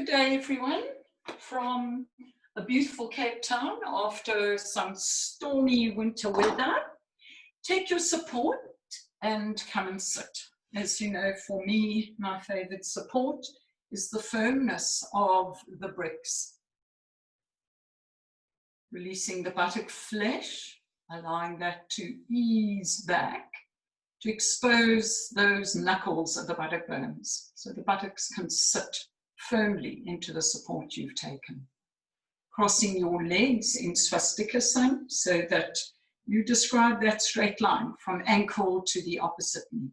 Good day, everyone, from a beautiful Cape Town after some stormy winter weather. Take your support and come and sit. As you know, for me, my favorite support is the firmness of the bricks. Releasing the buttock flesh, allowing that to ease back, to expose those knuckles of the buttock bones so the buttocks can sit firmly into the support you've taken. Crossing your legs in Swastika so that you describe that straight line from ankle to the opposite knee.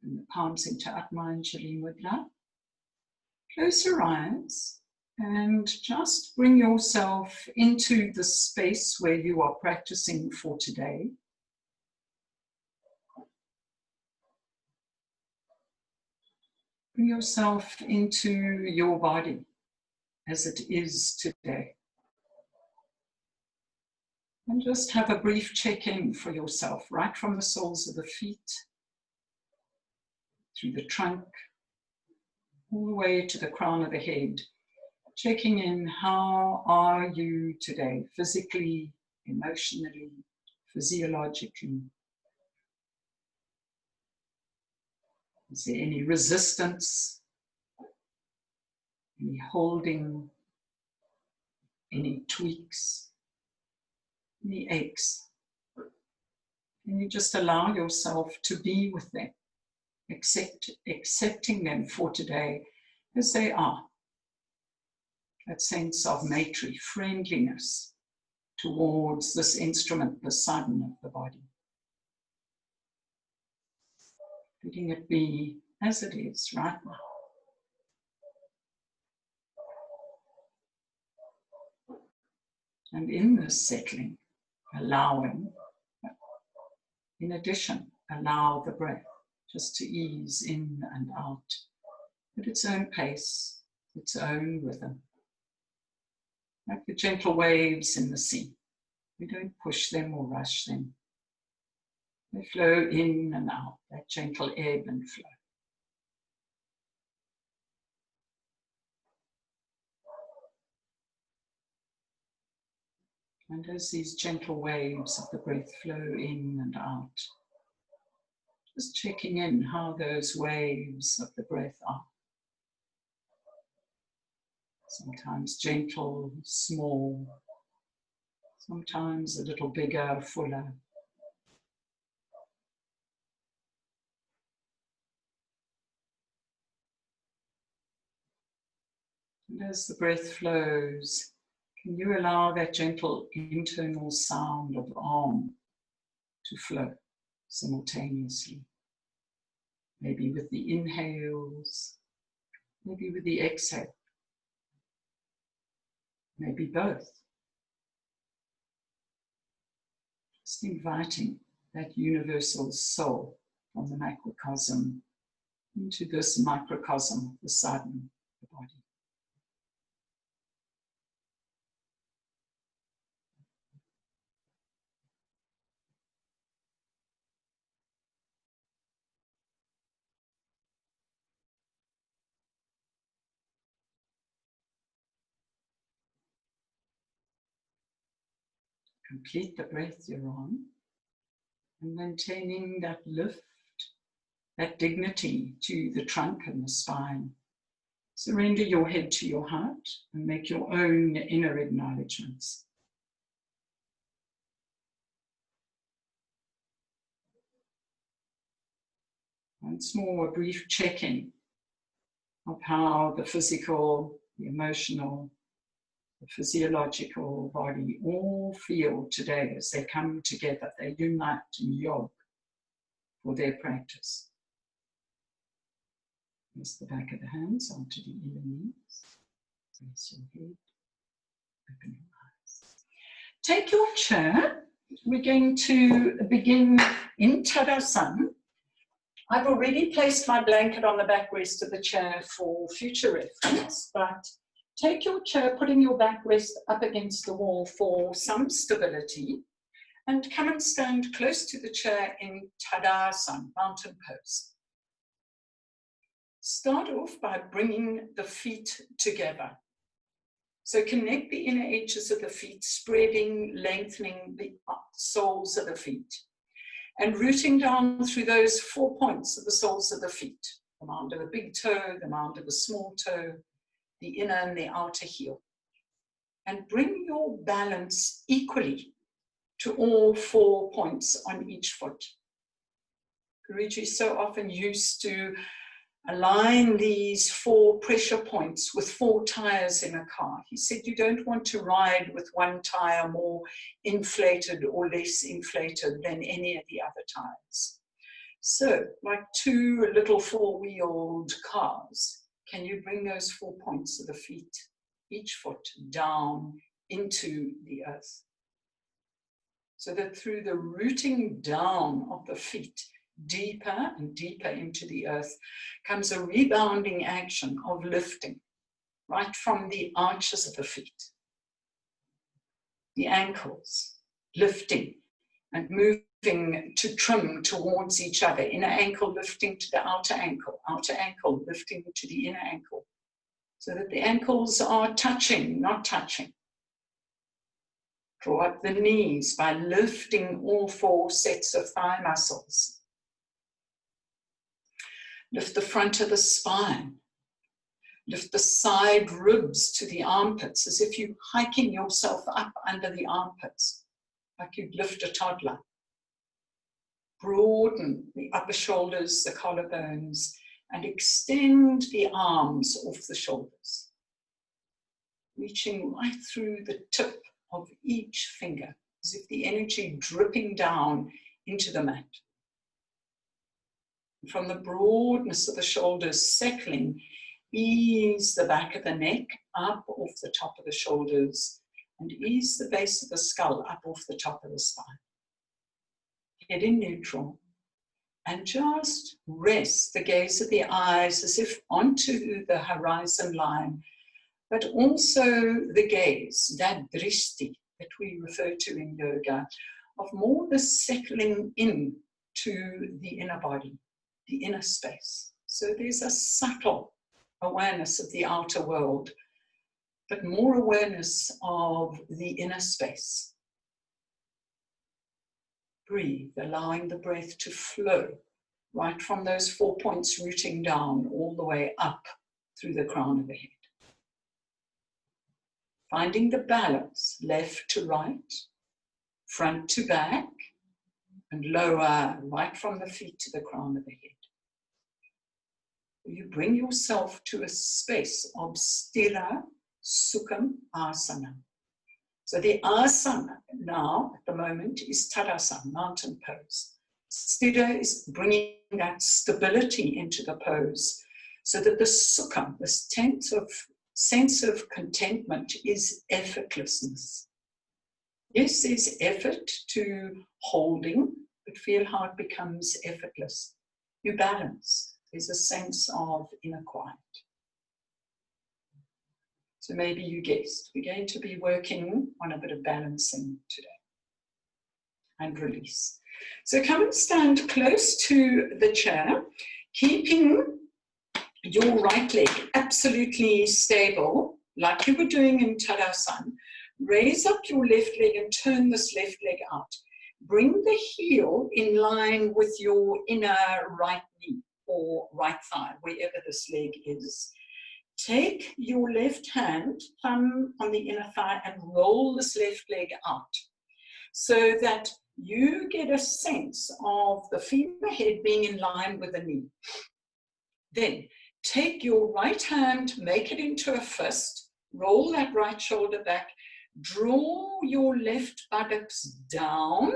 And the palms into Atmanjali Mudra. Close your eyes and just bring yourself into the space where you are practicing for today. Bring yourself into your body as it is today. And just have a brief check-in for yourself, right from the soles of the feet, through the trunk, all the way to the crown of the head. Checking in, how are you today, physically, emotionally, physiologically? Is there any resistance, any holding, any tweaks, any aches? And you just allow yourself to be with them, accepting them for today as they are. That sense of matry, friendliness towards this instrument, the sun of the body. Letting it be as it is right now. And in this settling, allowing, in addition, allow the breath just to ease in and out at its own pace, its own rhythm. Like the gentle waves in the sea. We don't push them or rush them. They flow in and out, that gentle ebb and flow. And as these gentle waves of the breath flow in and out, just checking in how those waves of the breath are. Sometimes gentle, small, sometimes a little bigger, fuller. And as the breath flows, can you allow that gentle internal sound of Om to flow simultaneously? Maybe with the inhales, maybe with the exhale, maybe both. Just inviting that universal soul from the macrocosm into this microcosm, the sadhana, the body. Complete the breath you're on and maintaining that lift, that dignity to the trunk and the spine. Surrender your head to your heart and make your own inner acknowledgements. Once more, a brief check-in of how the physical, the emotional, the physiological body all feel today as they come together, they unite in yoga for their practice. Press the back of the hands onto the inner knees. Raise your head, open your eyes. Take your chair. We're going to begin in Tadasana. I've already placed my blanket on the backrest of the chair for future reference, but take your chair, putting your backrest up against the wall for some stability, and come and stand close to the chair in Tadasana, mountain pose. Start off by bringing the feet together. So connect the inner edges of the feet, spreading, lengthening the soles of the feet, and rooting down through those 4 points of the soles of the feet, the mound of the big toe, the mound of the small toe, the inner and the outer heel. And bring your balance equally to all 4 points on each foot. Guruji so often used to align these 4 pressure points with 4 tires in a car. He said you don't want to ride with one tire more inflated or less inflated than any of the other tires. So, like 2 little 4-wheeled cars, can you bring those 4 points of the feet, each foot, down into the earth? So that through the rooting down of the feet, deeper and deeper into the earth, comes a rebounding action of lifting, right from the arches of the feet, the ankles, lifting and moving to trim towards each other, inner ankle lifting to the outer ankle lifting to the inner ankle, so that the ankles are touching, not touching. Draw up the knees by lifting all 4 sets of thigh muscles. Lift the front of the spine. Lift the side ribs to the armpits, as if you're hiking yourself up under the armpits, like you'd lift a toddler. Broaden the upper shoulders, the collarbones, and extend the arms off the shoulders, reaching right through the tip of each finger, as if the energy dripping down into the mat. From the broadness of the shoulders settling, ease the back of the neck up off the top of the shoulders, and ease the base of the skull up off the top of the spine. Head in neutral, and just rest the gaze of the eyes as if onto the horizon line, but also the gaze, that drishti that we refer to in yoga, of more the settling in to the inner body, the inner space. So there's a subtle awareness of the outer world, but more awareness of the inner space. Breathe, allowing the breath to flow right from those 4 points rooting down all the way up through the crown of the head. Finding the balance, left to right, front to back, and lower right from the feet to the crown of the head. You bring yourself to a space of stira sukham asana. So the asana now at the moment is Tadasana, mountain pose. Stira is bringing that stability into the pose so that the sukham, this sense of contentment, is effortlessness. Yes, there's effort to holding, but feel how it becomes effortless. You balance. There's a sense of inner quiet. So maybe you guessed, we're going to be working on a bit of balancing today. And release. So come and stand close to the chair, keeping your right leg absolutely stable, like you were doing in Tadasana. Raise up your left leg and turn this left leg out. Bring the heel in line with your inner right knee or right thigh, wherever this leg is. Take your left hand, thumb on the inner thigh, and roll this left leg out so that you get a sense of the femur head being in line with the knee. Then take your right hand, make it into a fist, roll that right shoulder back, draw your left buttocks down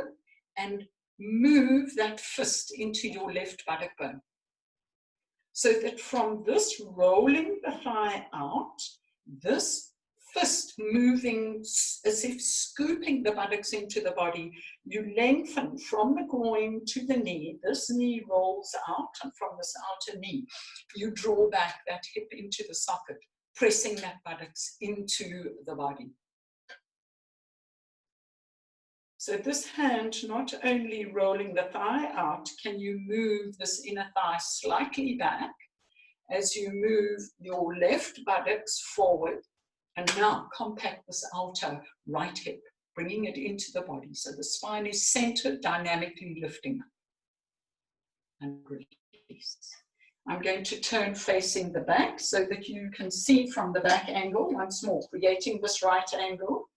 and move that fist into your left buttock bone. So that from this rolling the thigh out, this fist moving as if scooping the buttocks into the body, you lengthen from the groin to the knee. This knee rolls out, and from this outer knee, you draw back that hip into the socket, pressing that buttocks into the body. So this hand, not only rolling the thigh out, can you move this inner thigh slightly back as you move your left buttocks forward, and now compact this outer right hip, bringing it into the body. So the spine is centered, dynamically lifting up. And release. I'm going to turn facing the back so that you can see from the back angle once more, creating this right angle.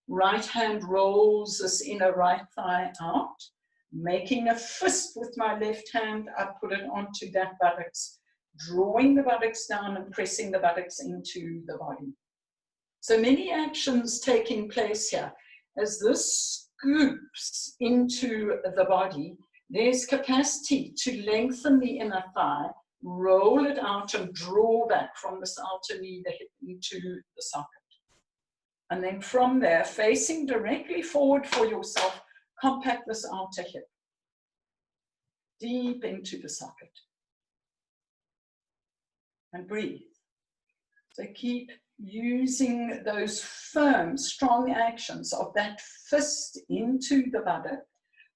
Right hand rolls this inner right thigh out, making a fist with my left hand. I put it onto that buttocks, drawing the buttocks down and pressing the buttocks into the body. So many actions taking place here. As this scoops into the body, there's capacity to lengthen the inner thigh, roll it out and draw back from this outer knee, the hip into the socket. And then from there, facing directly forward for yourself, compact this outer hip, deep into the socket. And breathe. So keep using those firm, strong actions of that fist into the buttock,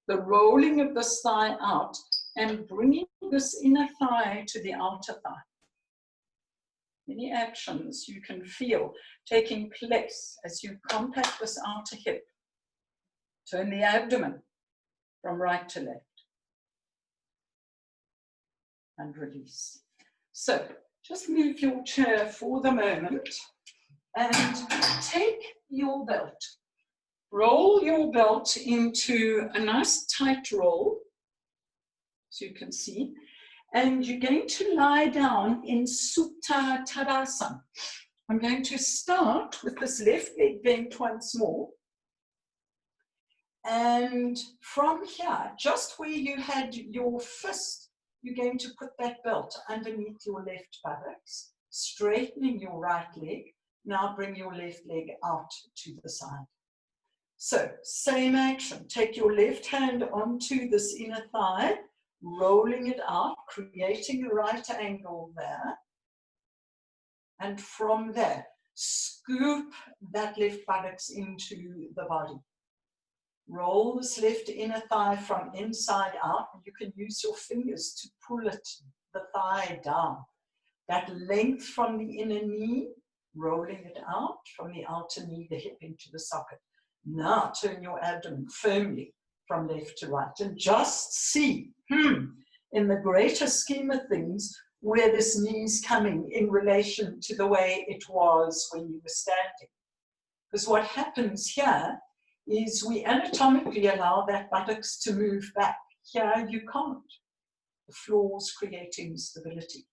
the rolling of this thigh out, and bringing this inner thigh to the outer thigh. Many actions you can feel taking place as you compact this outer hip. Turn the abdomen from right to left. And release. So just move your chair for the moment and take your belt. Roll your belt into a nice tight roll, as you can see, and you're going to lie down in Utthita Hasta. I'm going to start with this left leg bent once more. And from here, just where you had your fist, you're going to put that belt underneath your left buttocks, straightening your right leg. Now bring your left leg out to the side. So, same action. Take your left hand onto this inner thigh, rolling it out, creating a right angle there. And from there, scoop that left buttocks into the body. Roll this left inner thigh from inside out. You can use your fingers to pull it, the thigh down. That length from the inner knee, rolling it out from the outer knee, the hip into the socket. Now turn your abdomen firmly from left to right and just see, in the greater scheme of things, where this knee is coming in relation to the way it was when you were standing. Because what happens here is we anatomically allow that buttocks to move back. Here you can't. The floor's creating stability.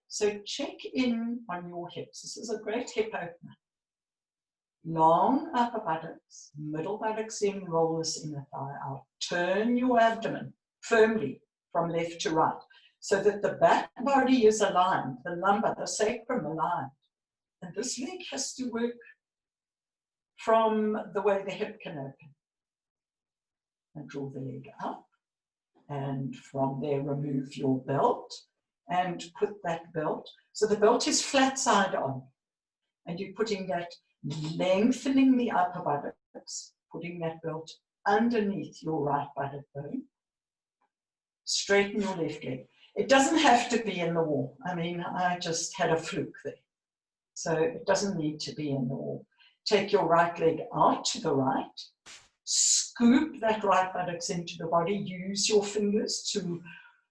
So check in on your hips. This is a great hip opener. Long upper buttocks, middle buttocks in, roll this inner thigh out. Turn your abdomen firmly from left to right so that the back body is aligned, the lumbar, the sacrum aligned. And this leg has to work from the way the hip can open. And draw the leg up. And from there, remove your belt and put that belt. So the belt is flat side on. And you're putting that, lengthening the upper buttocks, putting that belt underneath your right buttock bone. Straighten your left leg. It doesn't have to be in the wall. I mean, I just had a fluke there. So it doesn't need to be in the wall. Take your right leg out to the right. Scoop that right buttocks into the body. Use your fingers to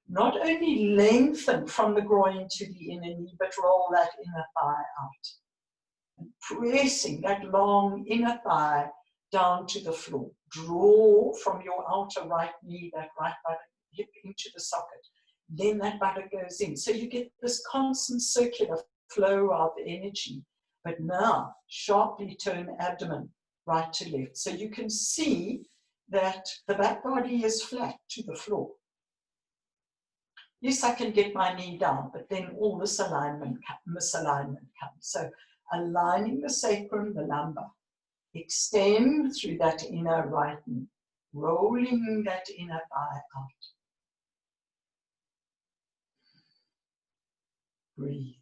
not only lengthen from the groin to the inner knee, but roll that inner thigh out. And pressing that long inner thigh down to the floor. Draw from your outer right knee, that right buttock, hip into the socket. Then that buttock goes in. So you get this constant circular flow of energy. But now, sharply turn abdomen right to left. So you can see that the back body is flat to the floor. Yes, I can get my knee down, but then all this misalignment comes. So aligning the sacrum, the lumbar. Extend through that inner right knee. Rolling that inner thigh out. Breathe.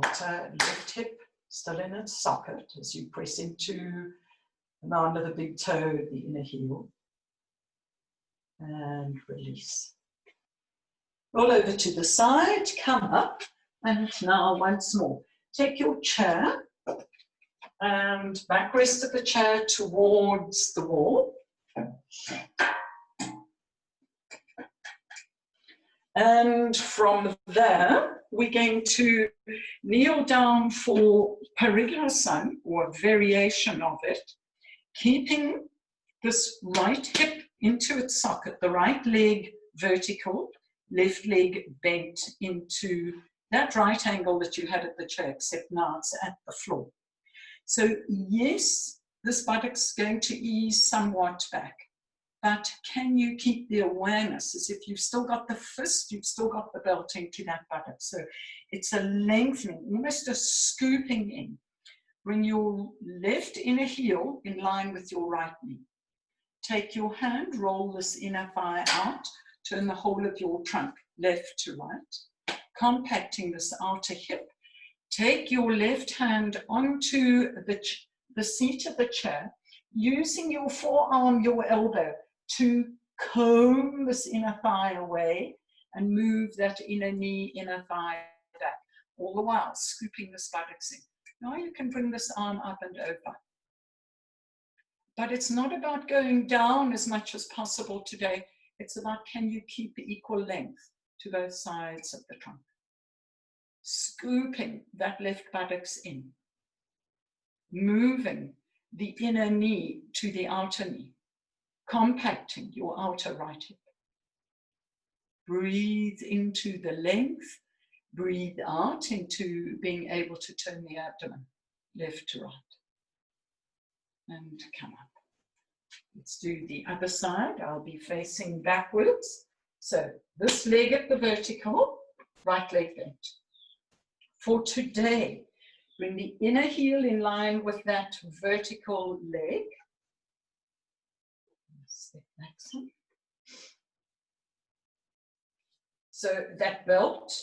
Outer left hip still in its socket as you press into the mound of the big toe, the inner heel. And release. Roll over to the side, come up, and now once more. Take your chair and backrest of the chair towards the wall. And from there, we're going to kneel down for Parigrasana, or a variation of it, keeping this right hip into its socket, the right leg vertical, left leg bent into that right angle that you had at the chair, except now it's at the floor. So yes, this buttock's going to ease somewhat back, but can you keep the awareness as if you've still got the fist, you've still got the belting to that buttock. So it's a lengthening, almost a scooping in. Bring your left inner heel in line with your right knee. Take your hand, roll this inner thigh out, turn the whole of your trunk left to right, compacting this outer hip. Take your left hand onto the seat of the chair, using your forearm, your elbow, to comb this inner thigh away and move that inner knee, inner thigh back, all the while scooping this buttocks in. Now you can bring this arm up and over. But it's not about going down as much as possible today. It's about, can you keep equal length to both sides of the trunk? Scooping that left buttocks in. Moving the inner knee to the outer knee. Compacting your outer right hip. Breathe into the length. Breathe out into being able to turn the abdomen left to right. And come up. Let's do the other side. I'll be facing backwards. So this leg at the vertical, right leg bent. For today, bring the inner heel in line with that vertical leg. Step back some. So that belt,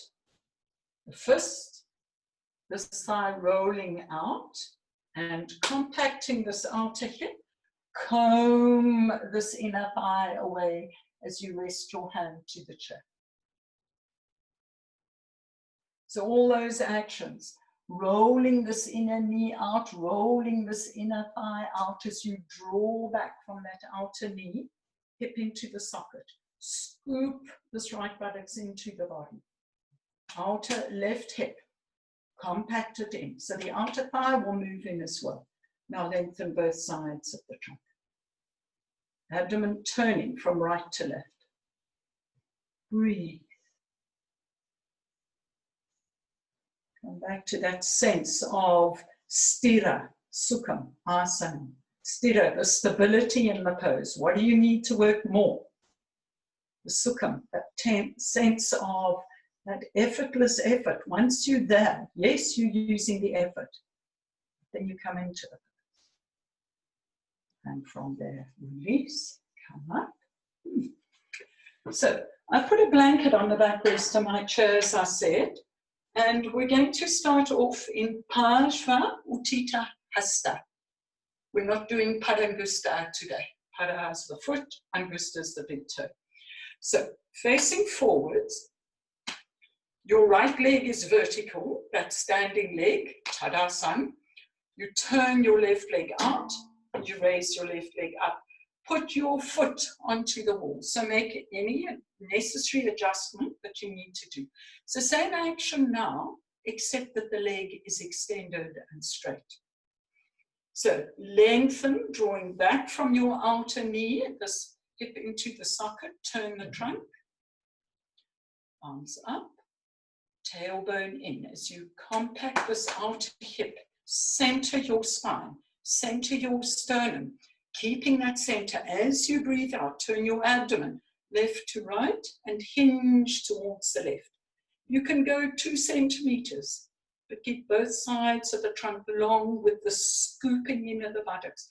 the fist, this thigh rolling out and compacting this outer hip. Comb this inner thigh away as you rest your hand to the chair. So all those actions, rolling this inner knee out, rolling this inner thigh out as you draw back from that outer knee, hip into the socket. Scoop this right buttocks into the body. Outer left hip, compact it in. So the outer thigh will move in as well. Now lengthen both sides of the trunk. Abdomen turning from right to left. Breathe. Come back to that sense of stira, sukham, asana. Stira, the stability in the pose. What do you need to work more? The sukham, that sense of that effortless effort. Once you're there, yes, you're using the effort. Then you come into the pose. And from there, release, come up. So I put a blanket on the backrest of my chair, as I said, and we're going to start off in Parshva Utthita Hasta. We're not doing Padangusta today. Pada is the foot, Angusta is the big toe. So facing forwards, your right leg is vertical, that standing leg, Tadasana. You turn your left leg out, you raise your left leg up. Put your foot onto the wall. So make any necessary adjustment that you need to do. So same action now, except that the leg is extended and straight. So lengthen, drawing back from your outer knee, this hip into the socket, turn the trunk, arms up, tailbone in. As you compact this outer hip, center your spine, center your sternum, keeping that center. As you breathe out, turn your abdomen left to right and hinge towards the left. You can go 2 centimeters, but keep both sides of the trunk long with the scooping in of the buttocks.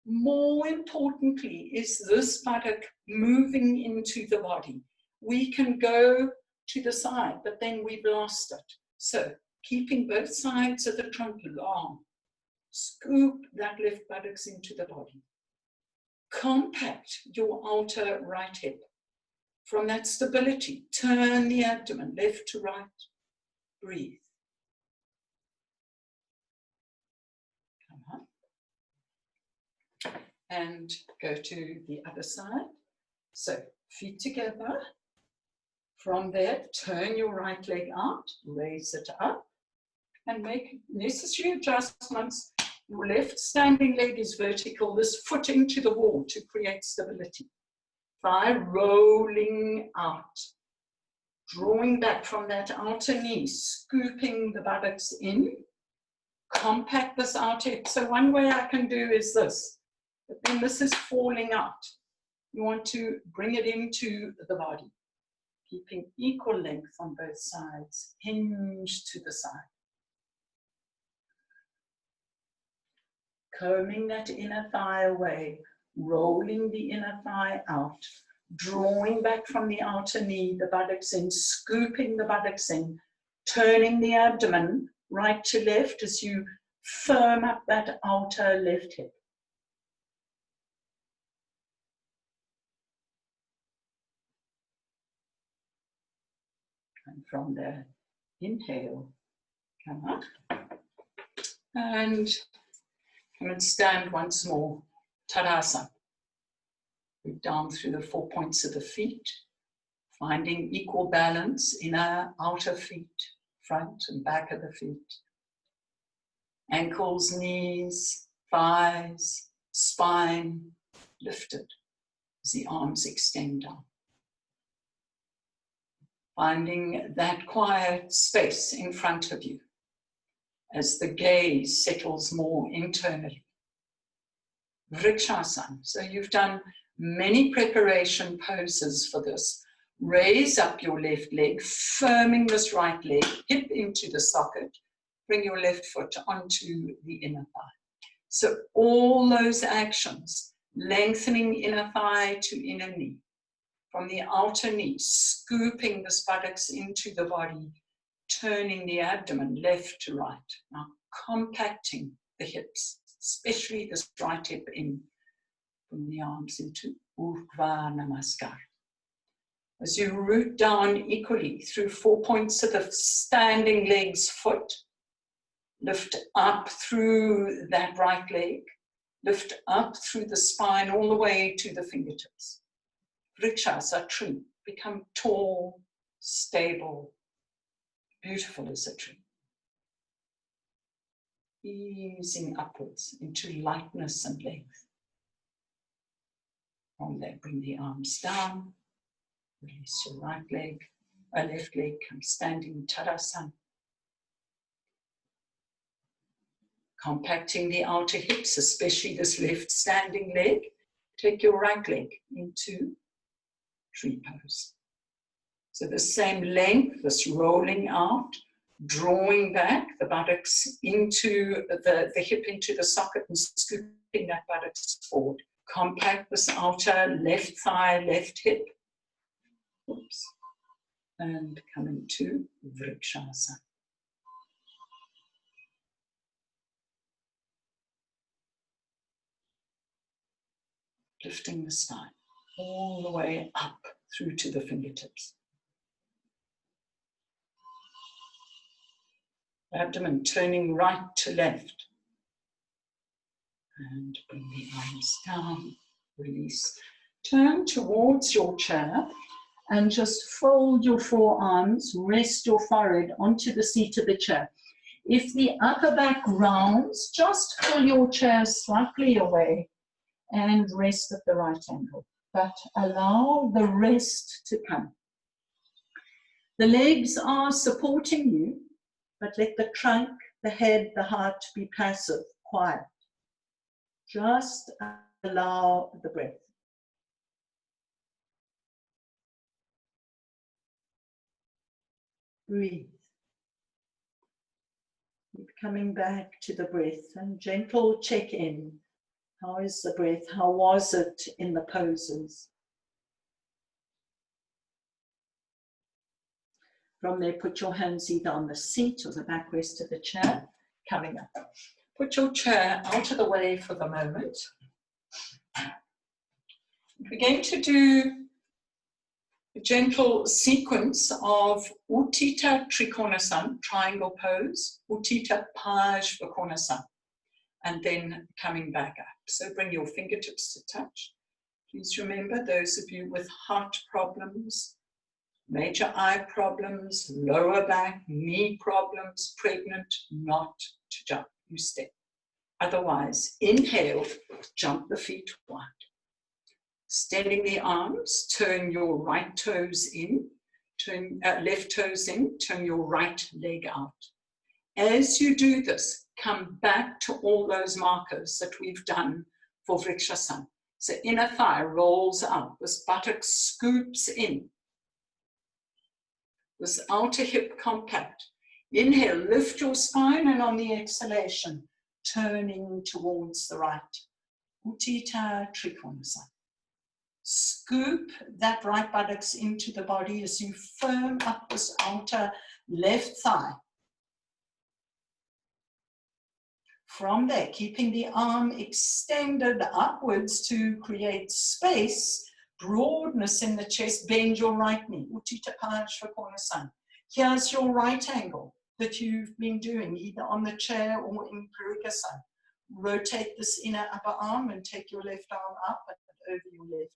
More importantly is this buttock moving into the body. We can go to the side, but then we've lost it. So keeping both sides of the trunk long, scoop that left buttocks into the body. Compact your outer right hip. From that stability, turn the abdomen left to right. Breathe. Come on. And go to the other side. So feet together. From there, turn your right leg out, raise it up, and make necessary adjustments. Your left standing leg is vertical, this foot into the wall to create stability. Thigh rolling out, drawing back from that outer knee, scooping the buttocks in, compact this outer hip. So one way I can do is this, but then this is falling out. You want to bring it into the body, keeping equal length on both sides, hinge to the side. Combing that inner thigh away, rolling the inner thigh out, drawing back from the outer knee, the buttocks in, scooping the buttocks in, turning the abdomen right to left as you firm up that outer left hip. And from there, inhale, come up, and come and stand once more, Tadasana. Move down through the 4 points of the feet, finding equal balance, inner, outer feet, front and back of the feet. Ankles, knees, thighs, spine lifted as the arms extend down. Finding that quiet space in front of you as the gaze settles more internally. Vrikshasana. So you've done many preparation poses for this. Raise up your left leg, firming this right leg, hip into the socket. Bring your left foot onto the inner thigh. So all those actions, lengthening inner thigh to inner knee. From the outer knee, scooping the buttocks into the body, turning the abdomen left to right. Now compacting the hips, especially this right hip in, from the arms into Urdhva Namaskar. As you root down equally through 4 points of the standing leg's foot, lift up through that right leg, lift up through the spine all the way to the fingertips. Vrikshas are tree, become tall, stable, beautiful as a tree. Easing upwards into lightness and length. From there, bring the arms down, release your right leg, left leg, come standing Tadasana. Compacting the outer hips, especially this left standing leg. Take your right leg into tree pose. So the same length, this rolling out, drawing back the buttocks into the hip into the socket and scooping that buttocks forward. Compact this outer left thigh, left hip. Oops. And come into Vrikshasana. Lifting the spine all the way up through to the fingertips. Abdomen turning right to left. And bring the arms down, release. Turn towards your chair and just fold your forearms, rest your forehead onto the seat of the chair. If the upper back rounds, just pull your chair slightly away and rest at the right angle. But allow the rest to come. The legs are supporting you, but let the trunk, the head, the heart be passive, quiet. Just allow the breath. Breathe. Keep coming back to the breath and gentle check-in. How is the breath? How was it in the poses? From there, put your hands either on the seat or the backrest of the chair, coming up. Put your chair out of the way for the moment. We're going to do gentle sequence of Utthita Trikonasana, triangle pose, Utthita Svanasana, and then coming back up. So bring your fingertips to touch. Please remember, those of you with heart problems, major eye problems, lower back, knee problems, pregnant, not to jump, you step. Otherwise, inhale, jump the feet wide. Extending the arms, turn your right toes in, turn left toes in, turn your right leg out. As you do this, come back to all those markers that we've done for Vrikshasana. So inner thigh rolls out, this buttock scoops in, this outer hip compact. Inhale, lift your spine, and on the exhalation, turning towards the right. Utthita Trikonasana. Scoop that right buttocks into the body as you firm up this outer left thigh. From there, keeping the arm extended upwards to create space, broadness in the chest, bend your right knee. Utthita Svanasana. Here's your right angle that you've been doing, either on the chair or in Purikasana. Rotate this inner upper arm and take your left arm up and over your left ear.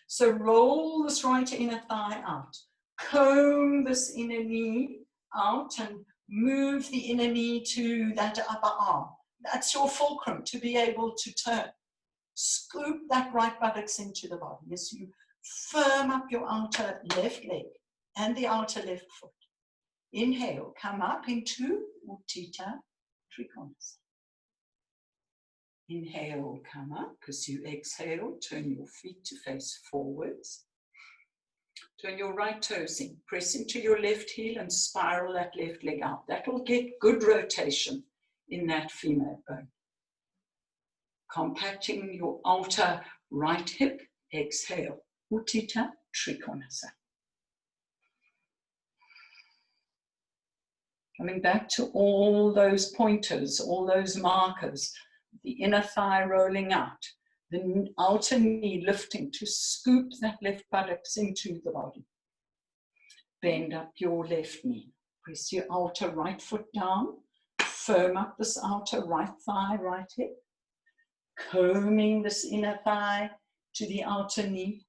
So roll this right inner thigh out. Comb this inner knee out and move the inner knee to that upper arm. That's your fulcrum to be able to turn. Scoop that right buttocks into the body as you firm up your outer left leg and the outer left foot. Inhale, come up into Utthita Trikonasana. Inhale, come up. As you exhale, turn your feet to face forwards. Turn your right toes in. Press into your left heel and spiral that left leg out. That will get good rotation in that femur bone. Compacting your outer right hip. Exhale. Utthita Trikonasana. Coming back to all those pointers, all those markers, the inner thigh rolling out, the outer knee lifting to scoop that left buttocks into the body. Bend up your left knee. Press your outer right foot down. Firm up this outer right thigh, right hip. Combing this inner thigh to the outer knee.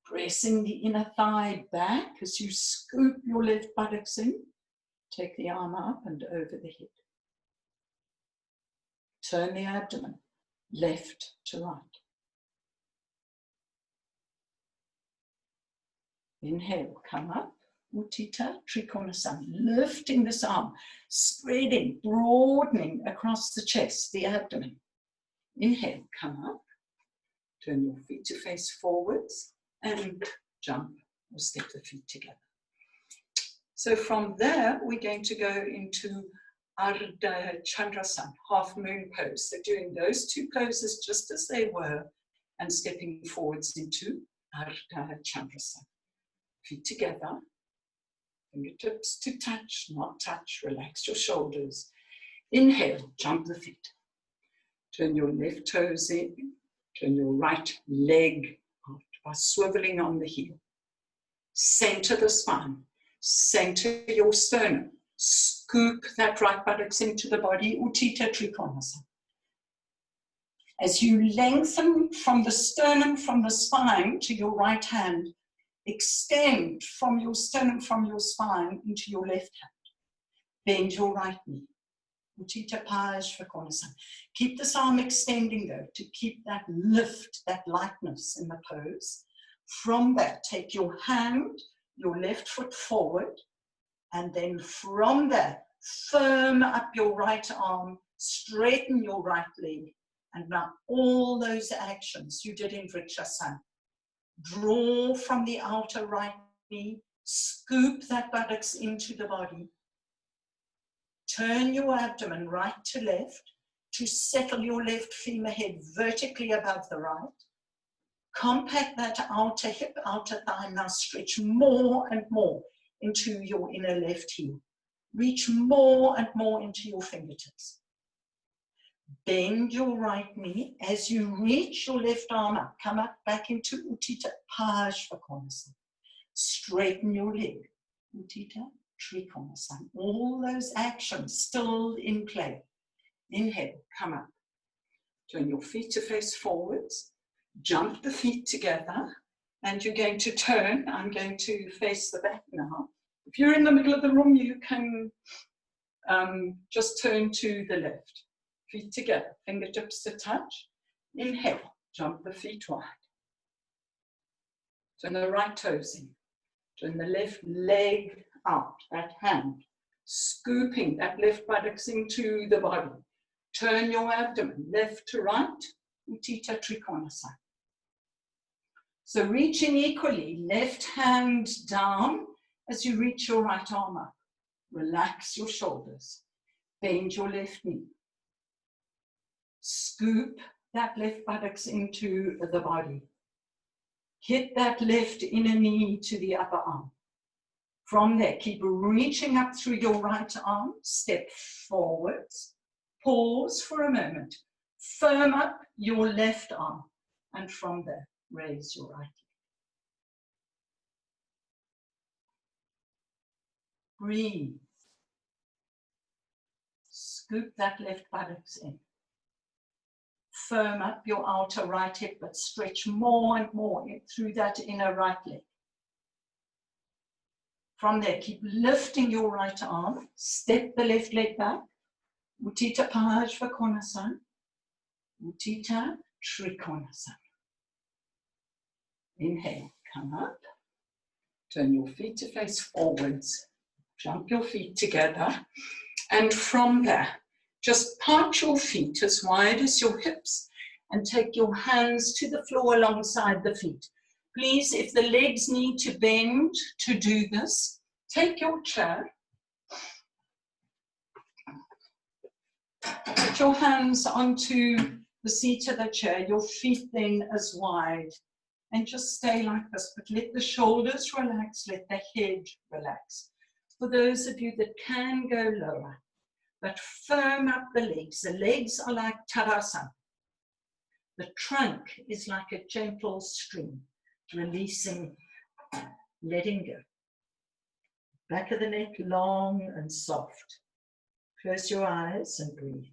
Pressing the inner thigh back as you scoop your left buttocks in. Take the arm up and over the hip. Turn the abdomen left to right. Inhale, come up. Utthita Trikonasana. Lifting this arm, spreading, broadening across the chest, the abdomen. Inhale, come up. Turn your feet to face forwards and jump or step the feet together. So from there, we're going to go into Ardha Chandrasana, half moon pose. So doing those two poses just as they were and stepping forwards into Ardha Chandrasana. Feet together, fingertips to touch, not touch, relax your shoulders. Inhale, jump the feet. Turn your left toes in, turn your right leg out by swiveling on the heel. Center the spine. Center your sternum. Scoop that right buttocks into the body. Utthita Trikonasana. As you lengthen from the sternum, from the spine to your right hand, extend from your sternum, from your spine into your left hand. Bend your right knee. Utthita Svanasana. Keep this arm extending though, to keep that lift, that lightness in the pose. From that, take your hand, your left foot forward, and then from there, firm up your right arm, straighten your right leg, and now all those actions you did in Vrikshasana. Draw from the outer right knee, scoop that buttocks into the body. Turn your abdomen right to left to settle your left femur head vertically above the right. Compact that outer hip, outer thigh. Now stretch more and more into your inner left heel. Reach more and more into your fingertips. Bend your right knee. As you reach your left arm up, come up back into Utthita Hasta. Straighten your leg. Utthita Hasta. All those actions still in play. Inhale, come up. Turn your feet to face forwards. Jump the feet together. And you're going to turn. I'm going to face the back now. If you're in the middle of the room, you can just turn to the left. Feet together, fingertips to touch. Inhale, jump the feet wide. Turn the right toes in. Turn the left leg out, that hand. Scooping that left buttocks into the body. Turn your abdomen, left to right. Utthita Trikonasana. So reaching equally, left hand down as you reach your right arm up. Relax your shoulders. Bend your left knee. Scoop that left buttocks into the body. Hit that left inner knee to the upper arm. From there, keep reaching up through your right arm. Step forwards. Pause for a moment. Firm up your left arm. And from there, raise your right leg. Breathe. Scoop that left buttocks in. Firm up your outer right hip, but stretch more and more through that inner right leg. From there, keep lifting your right arm. Step the left leg back. Utthita Hasta. Utthita Trikonasana. Inhale, come up. Turn your feet to face forwards. Jump your feet together. And from there, just part your feet as wide as your hips and take your hands to the floor alongside the feet. Please, if the legs need to bend to do this, take your chair. Put your hands onto the seat of the chair, your feet then as wide. And just stay like this, but let the shoulders relax, let the head relax. For those of you that can go lower, but firm up the legs. The legs are like Tadasana. The trunk is like a gentle stream, releasing, letting go. Back of the neck long and soft. Close your eyes and breathe.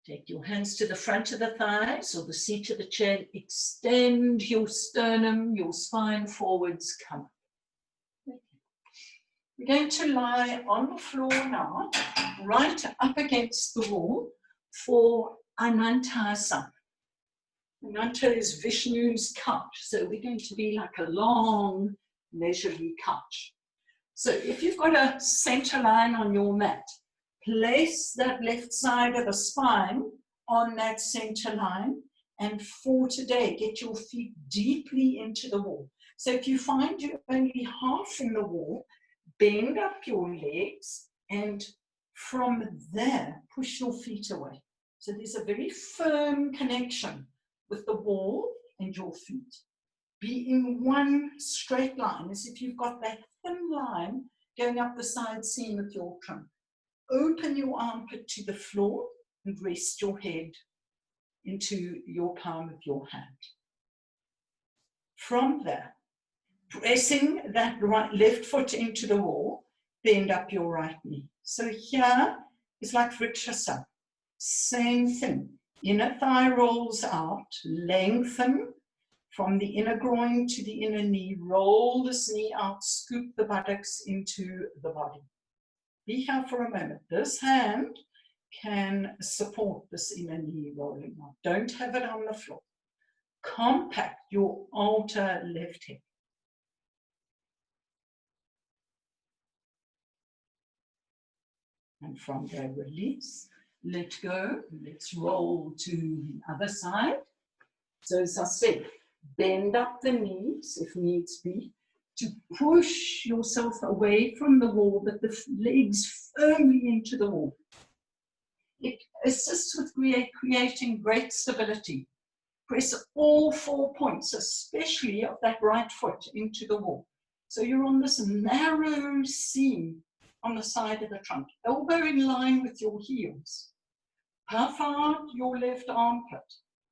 Take your hands to the front of the thighs or the seat of the chair. Extend your sternum, your spine forwards. Come up. Okay. We're going to lie on the floor now, right up against the wall for Anantasana. Ananta is Vishnu's couch, so we're going to be like a long, leisurely couch. So if you've got a center line on your mat, place that left side of the spine on that center line, and for today, get your feet deeply into the wall. So if you find you're only half in the wall, bend up your legs, and from there, push your feet away. So there's a very firm connection with the wall and your feet. Be in one straight line, as if you've got that thin line going up the side seam of your trunk. Open your armpit to the floor and rest your head into your palm of your hand. From there, pressing that left foot into the wall, bend up your right knee. So here is like Vrikshasana. Same thing. Inner thigh rolls out, lengthen from the inner groin to the inner knee. Roll this knee out, scoop the buttocks into the body. Be here for a moment. This hand can support this inner knee rolling out. Don't have it on the floor. Compact your outer left hip. And from there, release, let go. Let's roll to the other side. So as I said, bend up the knees if needs be, to push yourself away from the wall, but the legs firmly into the wall. It assists with creating great stability. Press all 4 points, especially of that right foot, into the wall. So you're on this narrow seam on the side of the trunk, elbow in line with your heels. Puff out your left armpit,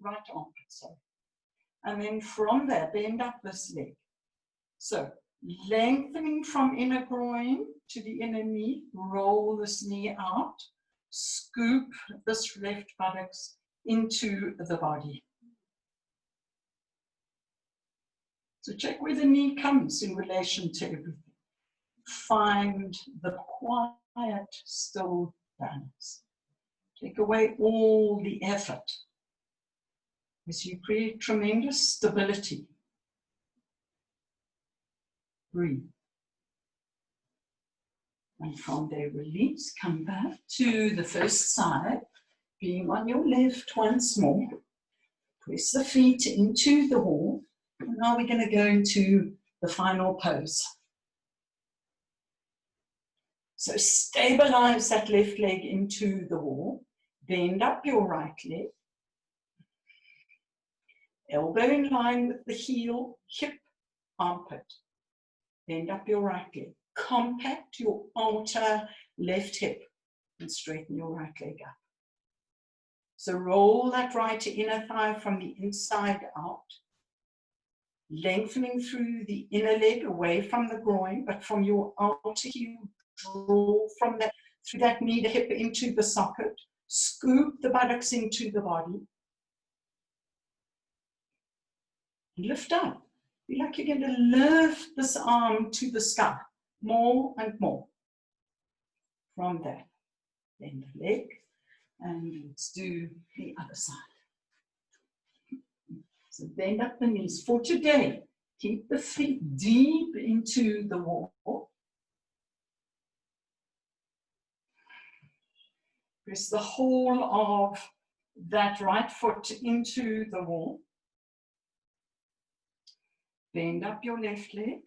right armpit, sorry. And then from there, bend up this leg. So lengthening from inner groin to the inner knee, roll this knee out, scoop this left buttocks into the body. So check where the knee comes in relation to everything. Find the quiet, still balance. Take away all the effort as you create tremendous stability. Breathe. And from there, release. Come back to the first side. Being on your left once more. Press the feet into the wall. And now we're going to go into the final pose. So stabilize that left leg into the wall. Bend up your right leg. Elbow in line with the heel, hip, armpit. Bend up your right leg. Compact your outer left hip and straighten your right leg up. So roll that right inner thigh from the inside out. Lengthening through the inner leg away from the groin, but from your outer heel, draw from that, through that knee, the hip into the socket. Scoop the buttocks into the body. Lift up. Feel like you're going to lift this arm to the sky. More and more. From there, bend the leg. And let's do the other side. So bend up the knees. For today, keep the feet deep into the wall. Press the whole of that right foot into the wall. Bend up your left leg.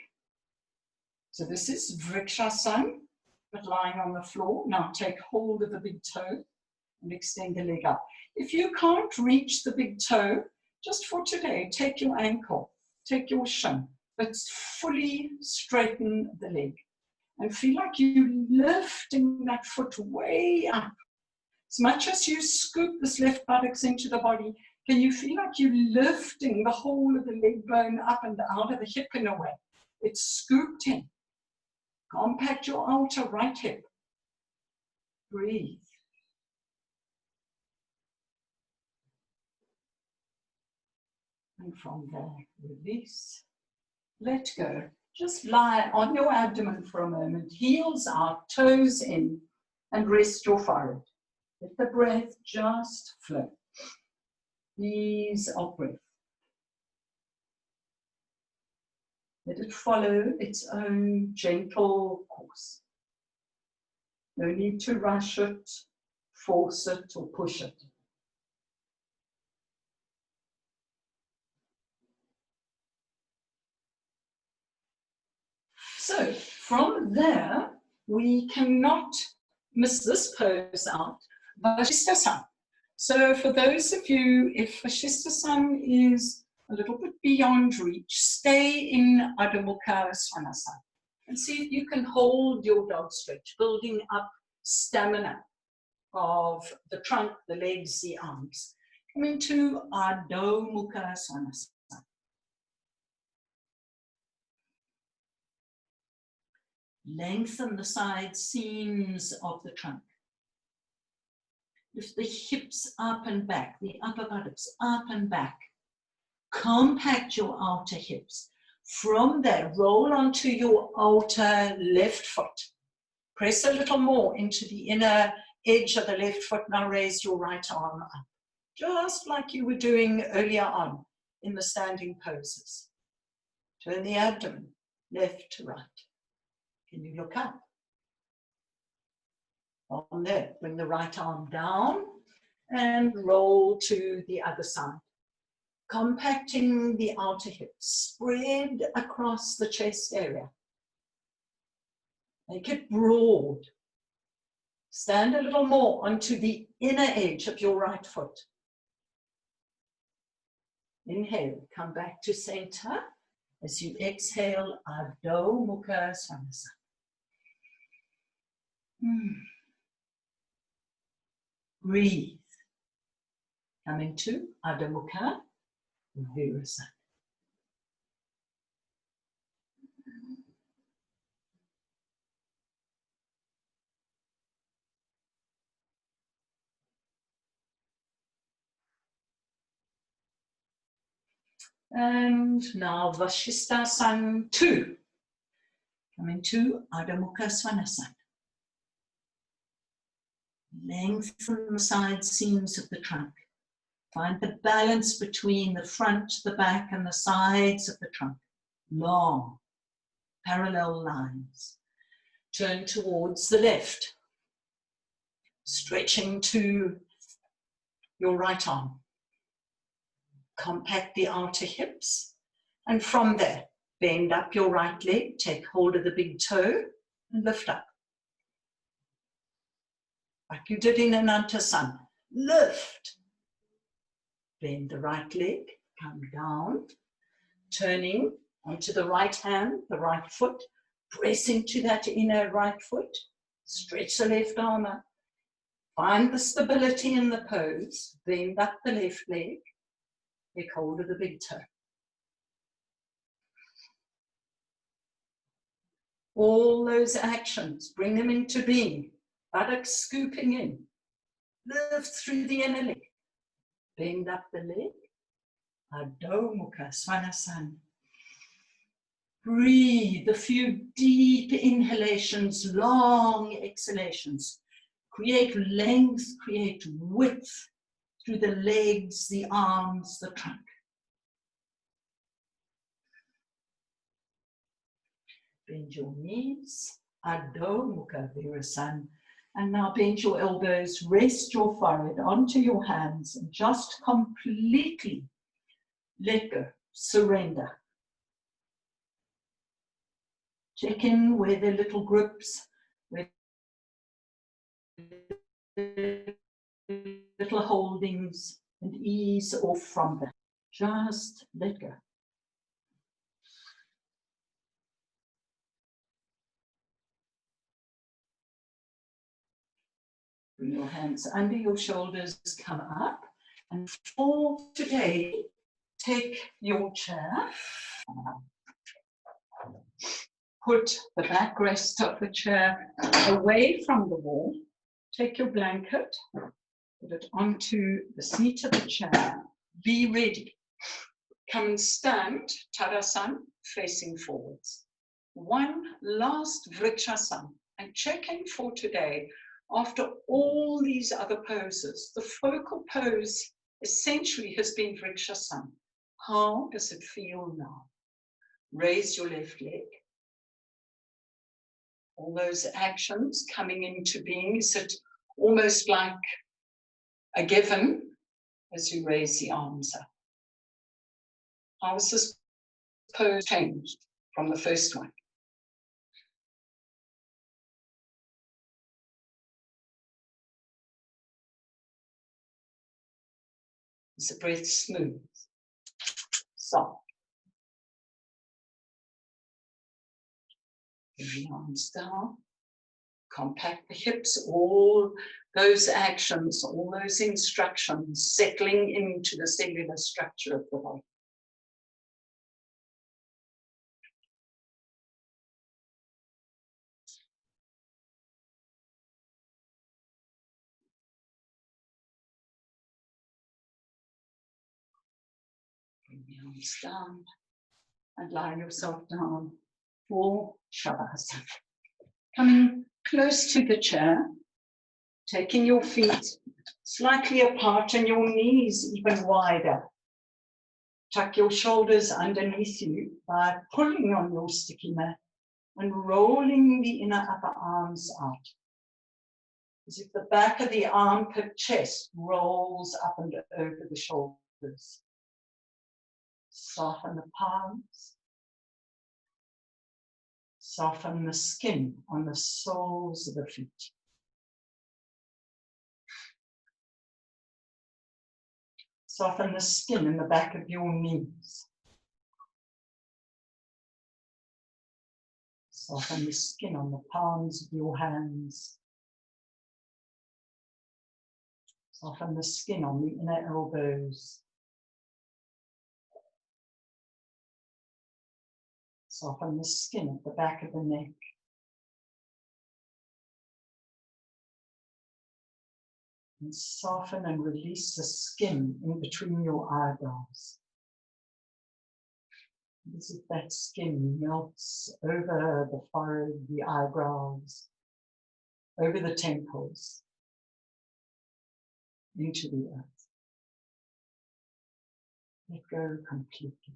So this is Vrikshasana, but lying on the floor. Now take hold of the big toe and extend the leg up. If you can't reach the big toe, just for today, take your ankle, take your shin, but fully straighten the leg. And feel like you're lifting that foot way up. As much as you scoop this left buttocks into the body, can you feel like you're lifting the whole of the leg bone up and out of the hip in a way? It's scooped in. Compact your outer right hip. Breathe. And from there, release. Let go. Just lie on your abdomen for a moment. Heels out, toes in, and rest your forehead. Let the breath just flow. Ease of breath. Let it follow its own gentle course. No need to rush it, force it, or push it. So from there, we cannot miss this pose out, Vashisthasana. So for those of you, if Vashisthasana is a little bit beyond reach, stay in Adho Mukha Svanasana and see if you can hold your dog stretch, building up stamina of the trunk, the legs, the arms. Come into Adho Mukha Svanasana. Lengthen the side seams of the trunk. Lift the hips up and back, the upper buttocks up and back. Compact your outer hips. From there, roll onto your outer left foot. Press a little more into the inner edge of the left foot. Now raise your right arm up, just like you were doing earlier on in the standing poses. Turn the abdomen left to right. Can you look up? On there, bring the right arm down and roll to the other side. Compacting the outer hips, spread across the chest area. Make it broad. Stand a little more onto the inner edge of your right foot. Inhale, come back to center. As you exhale, Adho Mukha Svanasana. Breathe. Come into Adho Mukha Svanasana. And now Vashisthasana 2. Come into Adho Mukha Svanasana. Lengthen the side seams of the trunk. Find the balance between the front, the back, and the sides of the trunk. Long, parallel lines. Turn towards the left. Stretching to your right arm. Compact the outer hips. And from there, bend up your right leg. Take hold of the big toe and lift up. Like you did in Anantasana. Lift. Bend the right leg, come down, turning onto the right hand, the right foot, press into that inner right foot, stretch the left arm up, find the stability in the pose, bend up the left leg, take hold of the big toe. All those actions, bring them into being, buttocks scooping in, lift through the inner leg. Bend up the leg. Adho Mukha Svanasana. Breathe a few deep inhalations, long exhalations. Create length, create width through the legs, the arms, the trunk. Bend your knees. Adho Mukha Svanasana. And now bend your elbows, rest your forehead onto your hands and just completely let go, surrender. Check in where the little grips, where little holdings, and ease off from them. Just let go. Bring your hands under your shoulders, come up. And for today, take your chair. Put the backrest of the chair away from the wall. Take your blanket, put it onto the seat of the chair. Be ready. Come and stand, Tadasana, facing forwards. One last Vrikshasana. And check in for today. After all these other poses, the focal pose essentially has been Vrikshasana. How does it feel now? Raise your left leg. All those actions coming into being, is it almost like a given as you raise the arms up? How has this pose changed from the first one? Is the breath smooth, soft? Bring the arms down, compact the hips, all those actions, all those instructions settling into the cellular structure of the body. Bring the arms down and lie yourself down for Shavasana. Coming close to the chair, taking your feet slightly apart and your knees even wider. Tuck your shoulders underneath you by pulling on your sticky mat and rolling the inner upper arms out. As if the back of the armpit chest rolls up and over the shoulders. Soften the palms. Soften the skin on the soles of the feet. Soften the skin in the back of your knees. Soften the skin on the palms of your hands. Soften the skin on the inner elbows. Soften the skin at the back of the neck. And soften and release the skin in between your eyebrows. As if that skin melts over the forehead, the eyebrows, over the temples, into the earth. Let go completely.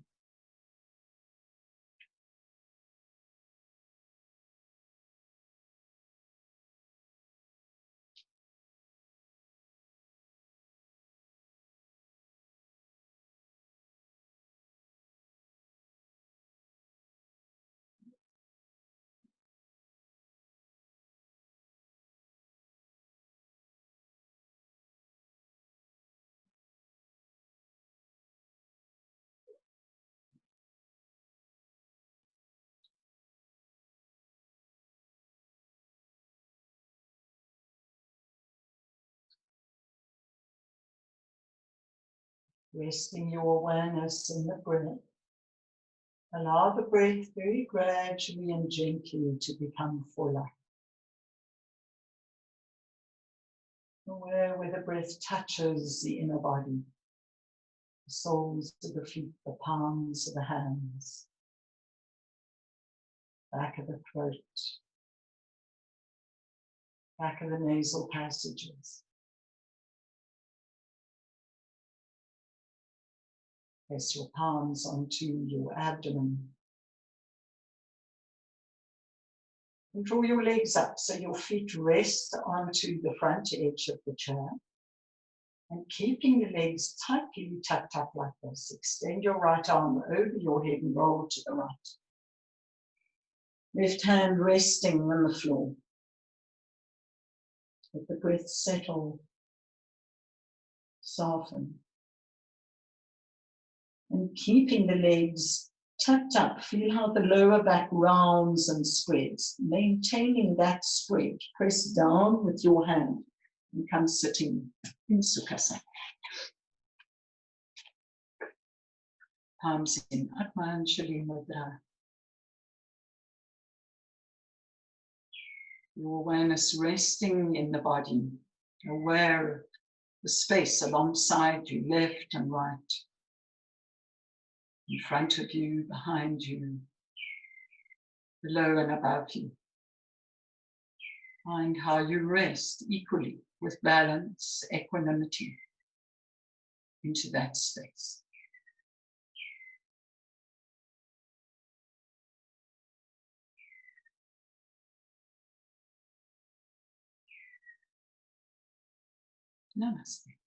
Resting your awareness in the breath. Allow the breath very gradually and gently to become fuller. Aware where the breath touches the inner body, the soles of the feet, the palms of the hands, back of the throat, back of the nasal passages. Press your palms onto your abdomen. And draw your legs up so your feet rest onto the front edge of the chair. And keeping the legs tightly tucked up like this, extend your right arm over your head and roll to the right. Left hand resting on the floor. Let the breath settle, soften. And keeping the legs tucked up, feel how the lower back rounds and spreads. Maintaining that spread, press down with your hand and come sitting in Sukhasana. Palms in Atmanjali Mudra. Your awareness resting in the body, aware of the space alongside you, left and right. In front of you, behind you, below and above you. Find how you rest equally with balance, equanimity into that space. Namaste.